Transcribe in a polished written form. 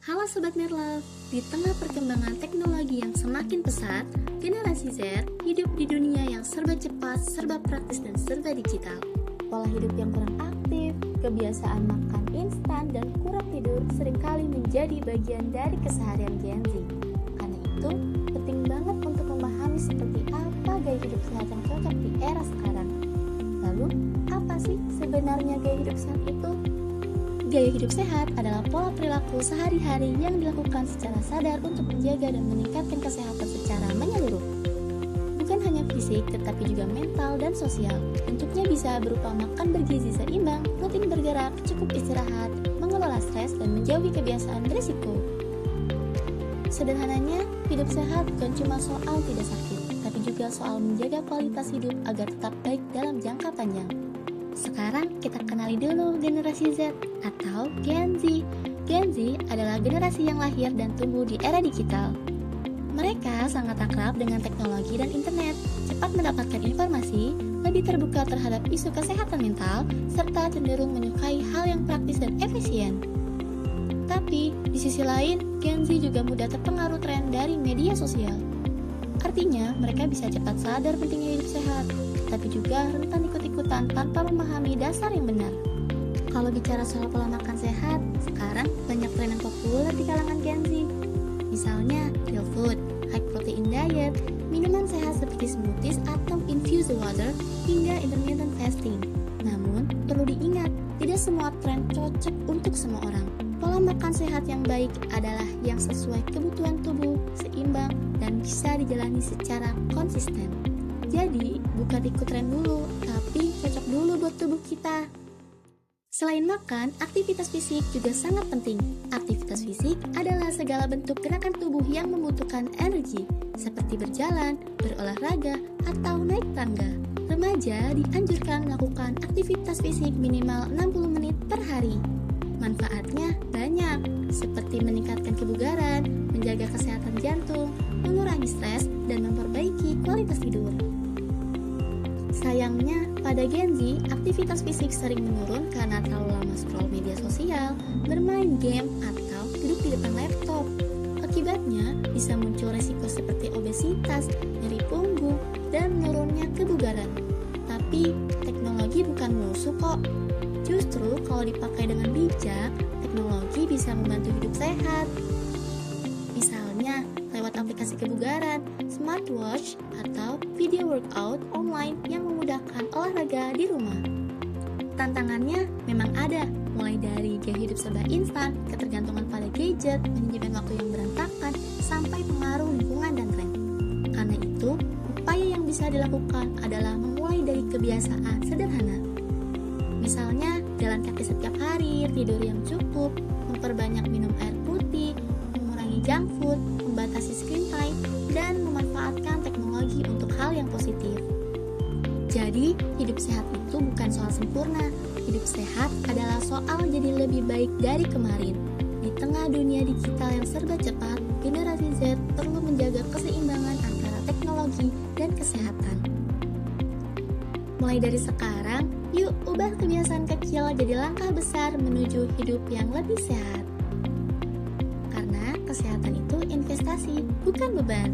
Halo Sobat Nerlove, di tengah perkembangan teknologi yang semakin pesat, generasi Z hidup di dunia yang serba cepat, serba praktis, dan serba digital. Pola hidup yang kurang aktif, kebiasaan makan instan, dan kurang tidur seringkali menjadi bagian dari keseharian Gen Z. Karena itu, penting banget untuk memahami seperti apa gaya hidup sehat yang cocok di era sekarang. Lalu, apa sih sebenarnya gaya hidup sehat itu? Gaya hidup sehat adalah pola perilaku sehari-hari yang dilakukan secara sadar untuk menjaga dan meningkatkan kesehatan secara menyeluruh. Bukan hanya fisik, tetapi juga mental dan sosial. Bentuknya bisa berupa makan bergizi seimbang, rutin bergerak, cukup istirahat, mengelola stres, dan menjauhi kebiasaan berisiko. Sederhananya, hidup sehat bukan cuma soal tidak sakit, tapi juga soal menjaga kualitas hidup agar tetap baik dalam jangka panjang. Sekarang kita kenali dulu generasi Z atau Gen Z. Gen Z adalah generasi yang lahir dan tumbuh di era digital. Mereka sangat akrab dengan teknologi dan internet, cepat mendapatkan informasi, lebih terbuka terhadap isu kesehatan mental, serta cenderung menyukai hal yang praktis dan efisien. Tapi, di sisi lain, Gen Z juga mudah terpengaruh tren dari media sosial. Artinya, mereka bisa cepat sadar pentingnya hidup sehat, tapi juga rentan ikut-ikutan tanpa memahami dasar yang benar. Kalau bicara soal pola makan sehat, sekarang banyak tren yang populer di kalangan Gen Z. Misalnya, real food, high protein diet, minuman sehat seperti smoothies atau infused water, hingga intermittent fasting. Namun, perlu diingat, tidak semua tren cocok untuk semua orang. Pola makan sehat yang baik adalah yang sesuai kebutuhan tubuh, seimbang, dan bisa dijalani secara konsisten. Jadi, bukan ikut tren dulu, tapi cocok dulu buat tubuh kita. Selain makan, aktivitas fisik juga sangat penting. Aktivitas fisik adalah segala bentuk gerakan tubuh yang membutuhkan energi, seperti berjalan, berolahraga, atau naik tangga. Remaja dianjurkan melakukan aktivitas fisik minimal 60 menit per hari. Manfaatnya banyak, seperti meningkatkan kebugaran, menjaga kesehatan jantung, mengurangi stres, dan memperbaiki kualitas tidur. Sayangnya, pada Gen Z, aktivitas fisik sering menurun karena terlalu lama scroll media sosial, bermain game, atau duduk di depan laptop. Akibatnya, bisa muncul resiko seperti obesitas, nyeri punggung, dan menurunnya kebugaran. Tapi, teknologi bukan musuh kok. Justru kalau dipakai dengan bijak, teknologi bisa membantu hidup sehat. Misalnya, lewat aplikasi kebugaran, smartwatch, atau video workout online yang memudahkan olahraga di rumah. Tantangannya memang ada, mulai dari gaya hidup serba instan, ketergantungan pada gadget, manajemen waktu yang berantakan, sampai pengaruh lingkungan dan tren. Karena itu, upaya yang bisa dilakukan adalah memulai dari kebiasaan sederhana. Misalnya, jalan kaki setiap hari, tidur yang cukup, memperbanyak minum air putih, mengurangi junk food, membatasi screen time, dan memanfaatkan teknologi untuk hal yang positif. Jadi, hidup sehat itu bukan soal sempurna. Hidup sehat adalah soal jadi lebih baik dari kemarin. Di tengah dunia digital yang serba cepat, generasi Z perlu menjaga keseimbangan antara teknologi dan kesehatan. Mulai dari sekarang, yuk ubah kebiasaan kecil jadi langkah besar menuju hidup yang lebih sehat. Karena kesehatan itu investasi, bukan beban.